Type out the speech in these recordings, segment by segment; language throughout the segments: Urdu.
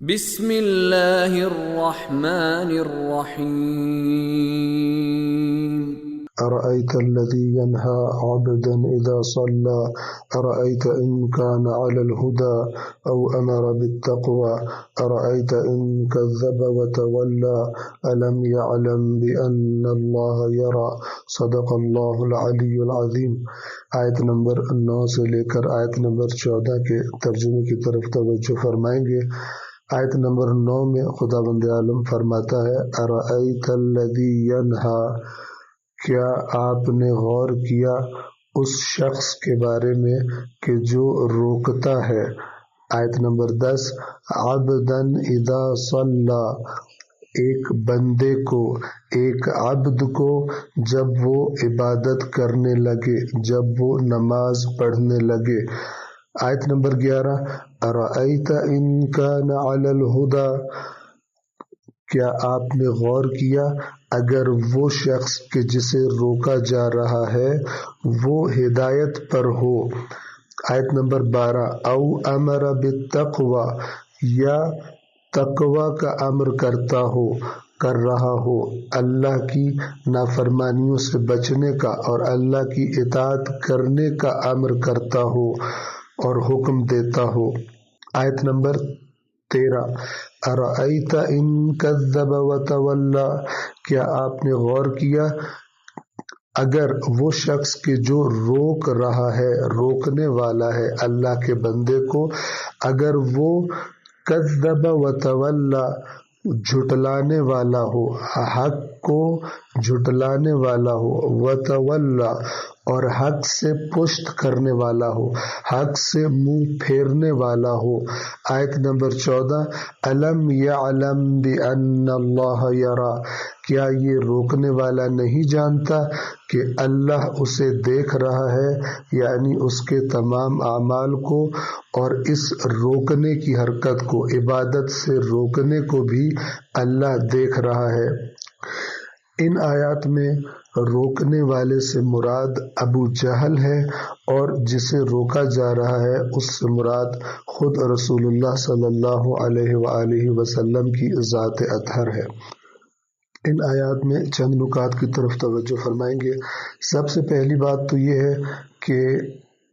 بسم اللہ الرحمن الرحیم۔ أرأيت الذي ينهى عبدا إذا صلى أرأيت إن كان على الهدى أو أمر بالتقوى أرأيت إن كذب وتولى ألم يعلم بأن الله يرى صدق الله العلي العظيم۔ آیت نمبر 9 سے لے کر آیت نمبر 14 کے ترجمے کی طرف توجہ فرمائیں گے۔ آیت نمبر 9 میں خداوند عالم فرماتا ہے أرأيت الذي ينهى، کیا آپ نے غور کیا اس شخص کے بارے میں کہ جو روکتا ہے۔ آیت نمبر 10 عبدن اذا صلی، ایک بندے کو، ایک عبد کو جب وہ عبادت کرنے لگے، جب وہ نماز پڑھنے لگے۔ آیت نمبر 11 ارأیت ان کان علی الہدی، کیا آپ نے غور کیا اگر وہ شخص کہ جسے روکا جا رہا ہے وہ ہدایت پر ہو۔ آیت نمبر 12 او امر بالتقوی، یا تقوی کا امر کر رہا ہو، اللہ کی نافرمانیوں سے بچنے کا اور اللہ کی اطاعت کرنے کا امر کرتا ہو اور حکم دیتا ہو۔ آیت نمبر 13 ارأیت ان کذب وتولی، کیا آپ نے غور کیا اگر وہ شخص کہ جو روک رہا ہے، روکنے والا ہے اللہ کے بندے کو، اگر وہ کذب وتولی، جھٹلانے والا ہو، حق کو جھٹلانے والا ہو، وتولی، اور حق سے پشت کرنے والا ہو، حق سے منہ پھیرنے والا ہو۔ آیت نمبر 14 الم یعلم بأن اللہ یری، کیا یہ روکنے والا نہیں جانتا کہ اللہ اسے دیکھ رہا ہے، یعنی اس کے تمام اعمال کو اور اس روکنے کی حرکت کو، عبادت سے روکنے کو بھی اللہ دیکھ رہا ہے۔ ان آیات میں روکنے والے سے مراد ابو جہل ہے اور جسے روکا جا رہا ہے اس سے مراد خود رسول اللہ صلی اللہ علیہ وآلہ وسلم کی ذات اطہر ہے۔ ان آیات میں چند نکات کی طرف توجہ فرمائیں گے۔ سب سے پہلی بات تو یہ ہے کہ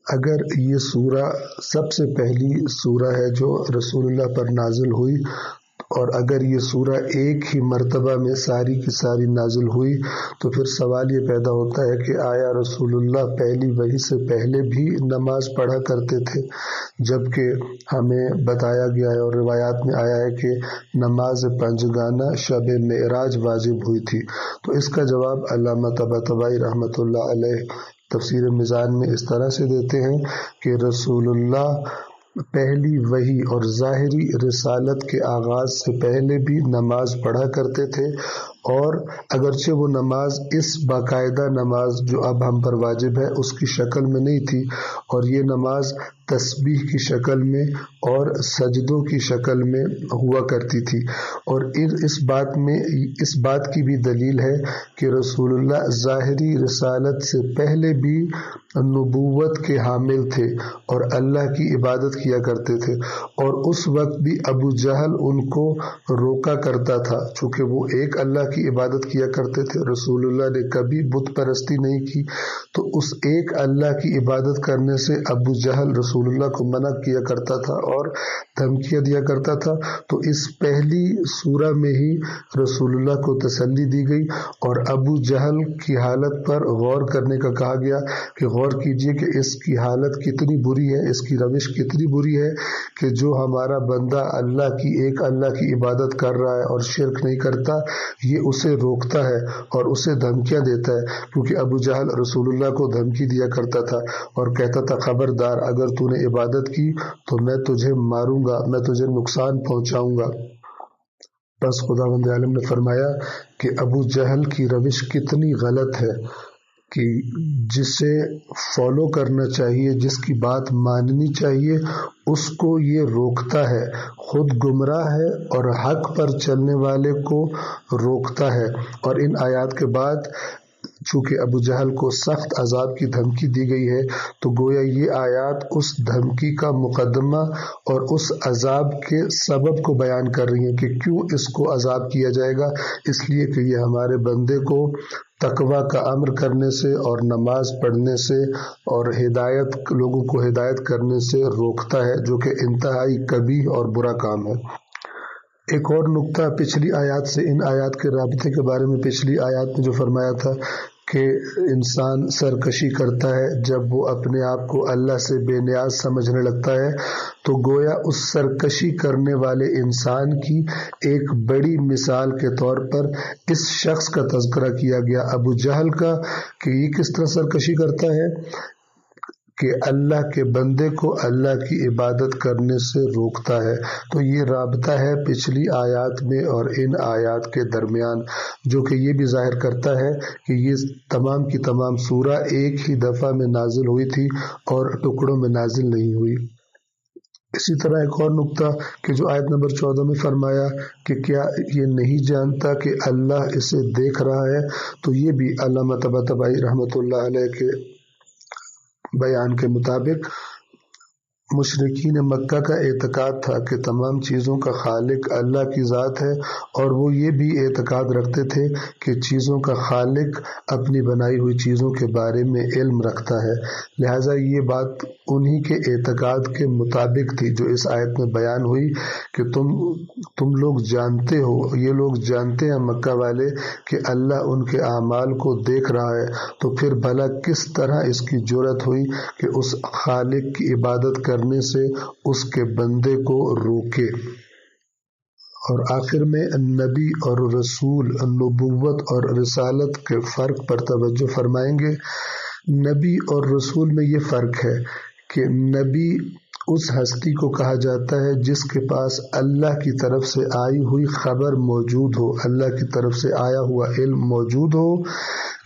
اگر یہ سورہ سب سے پہلی سورہ ہے جو رسول اللہ پر نازل ہوئی، اور اگر یہ سورہ ایک ہی مرتبہ میں ساری کی ساری نازل ہوئی تو پھر سوال یہ پیدا ہوتا ہے کہ آیا رسول اللہ پہلی وحی سے پہلے بھی نماز پڑھا کرتے تھے؟ جبکہ ہمیں بتایا گیا ہے اور روایات میں آیا ہے کہ نماز پنجگانہ شب معراج واجب ہوئی تھی۔ تو اس کا جواب علامہ طباطبائی رحمۃ اللہ علیہ تفسیر میزان میں اس طرح سے دیتے ہیں کہ رسول اللہ پہلی وحی اور ظاہری رسالت کے آغاز سے پہلے بھی نماز پڑھا کرتے تھے، اور اگرچہ وہ نماز اس باقاعدہ نماز جو اب ہم پر واجب ہے اس کی شکل میں نہیں تھی، اور یہ نماز تسبیح کی شکل میں اور سجدوں کی شکل میں ہوا کرتی تھی۔ اور اس بات کی بھی دلیل ہے کہ رسول اللہ ظاہری رسالت سے پہلے بھی نبوت کے حامل تھے اور اللہ کی عبادت کیا کرتے تھے، اور اس وقت بھی ابو جہل ان کو روکا کرتا تھا چونکہ وہ ایک اللہ کی عبادت کیا کرتے تھے۔ رسول اللہ نے کبھی بت پرستی نہیں کی، تو اس ایک اللہ کی عبادت کرنے سے ابو جہل رسول اللہ کو منع کیا کرتا تھا اور دھمکیاں دیا کرتا تھا۔ تو اس پہلی سورہ میں ہی رسول اللہ کو تسلی دی گئی اور ابو جہل کی حالت پر غور کرنے کا کہا گیا کہ غور کیجئے کہ اس کی حالت کتنی بری ہے، اس کی روش کتنی بری ہے کہ جو ہمارا بندہ ایک اللہ کی عبادت کر رہا ہے اور شرک نہیں کرتا، یہ اسے روکتا ہے اور اسے دھمکیاں دیتا ہے، کیونکہ ابو جہل رسول اللہ کو دھمکی دیا کرتا تھا اور کہتا تھا خبردار اگر تو نے عبادت کی تو میں تجھے ماروں گا، میں تجھے نقصان پہنچاؤں گا۔ بس خداوند عالم نے فرمایا کہ ابو جہل کی روش کتنی غلط ہے کہ جسے فالو کرنا چاہیے، جس کی بات ماننی چاہیے، اس کو یہ روکتا ہے، خود گمراہ ہے اور حق پر چلنے والے کو روکتا ہے۔ اور ان آیات کے بعد چونکہ ابو جہل کو سخت عذاب کی دھمکی دی گئی ہے تو گویا یہ آیات اس دھمکی کا مقدمہ اور اس عذاب کے سبب کو بیان کر رہی ہیں کہ کیوں اس کو عذاب کیا جائے گا، اس لیے کہ یہ ہمارے بندے کو تقوی کا امر کرنے سے اور نماز پڑھنے سے اور لوگوں کو ہدایت کرنے سے روکتا ہے، جو کہ انتہائی قبیح اور برا کام ہے۔ ایک اور نقطہ پچھلی آیات سے ان آیات کے رابطے کے بارے میں، پچھلی آیات میں جو فرمایا تھا کہ انسان سرکشی کرتا ہے جب وہ اپنے آپ کو اللہ سے بے نیاز سمجھنے لگتا ہے، تو گویا اس سرکشی کرنے والے انسان کی ایک بڑی مثال کے طور پر اس شخص کا تذکرہ کیا گیا، ابو جہل کا، کہ یہ کس طرح سرکشی کرتا ہے کہ اللہ کے بندے کو اللہ کی عبادت کرنے سے روکتا ہے۔ تو یہ رابطہ ہے پچھلی آیات میں اور ان آیات کے درمیان، جو کہ یہ بھی ظاہر کرتا ہے کہ یہ تمام کی تمام سورہ ایک ہی دفعہ میں نازل ہوئی تھی اور ٹکڑوں میں نازل نہیں ہوئی۔ اسی طرح ایک اور نقطہ کہ جو آیت نمبر 14 میں فرمایا کہ کیا یہ نہیں جانتا کہ اللہ اسے دیکھ رہا ہے، تو یہ بھی علامہ طباطبائی رحمۃ اللہ علیہ کے بیان کے مطابق مشرکین مکہ کا اعتقاد تھا کہ تمام چیزوں کا خالق اللہ کی ذات ہے، اور وہ یہ بھی اعتقاد رکھتے تھے کہ چیزوں کا خالق اپنی بنائی ہوئی چیزوں کے بارے میں علم رکھتا ہے، لہٰذا یہ بات انہی کے اعتقاد کے مطابق تھی جو اس آیت میں بیان ہوئی کہ تم لوگ جانتے ہو، یہ لوگ جانتے ہیں مکہ والے کہ اللہ ان کے اعمال کو دیکھ رہا ہے، تو پھر بھلا کس طرح اس کی جرأت ہوئی کہ اس خالق کی عبادت کرنے سے اس کے بندے کو روکے۔ اور آخر میں نبی اور رسول، نبوت اور رسالت کے فرق پر توجہ فرمائیں گے۔ نبی اور رسول میں یہ فرق ہے کہ نبی اس ہستی کو کہا جاتا ہے جس کے پاس اللہ کی طرف سے آئی ہوئی خبر موجود ہو، اللہ کی طرف سے آیا ہوا علم موجود ہو،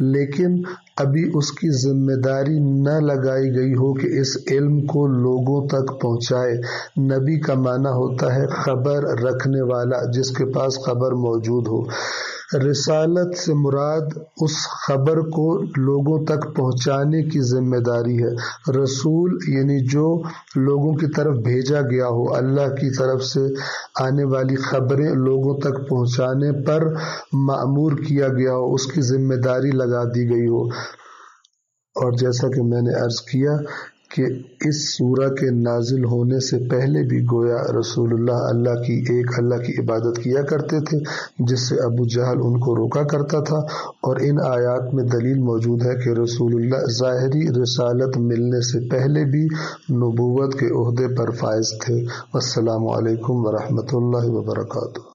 لیکن ابھی اس کی ذمہ داری نہ لگائی گئی ہو کہ اس علم کو لوگوں تک پہنچائے۔ نبی کا معنی ہوتا ہے خبر رکھنے والا، جس کے پاس خبر موجود ہو۔ رسالت سے مراد اس خبر کو لوگوں تک پہنچانے کی ذمہ داری ہے۔ رسول یعنی جو لوگوں کی طرف بھیجا گیا ہو، اللہ کی طرف سے آنے والی خبریں لوگوں تک پہنچانے پر مأمور کیا گیا ہو، اس کی ذمہ داری لگا دی گئی ہو۔ اور جیسا کہ میں نے عرض کیا کہ اس سورہ کے نازل ہونے سے پہلے بھی گویا رسول اللہ کی عبادت کیا کرتے تھے، جس سے ابو جہل ان کو روکا کرتا تھا، اور ان آیات میں دلیل موجود ہے کہ رسول اللہ ظاہری رسالت ملنے سے پہلے بھی نبوت کے عہدے پر فائز تھے۔ والسلام علیکم ورحمۃ اللہ وبرکاتہ۔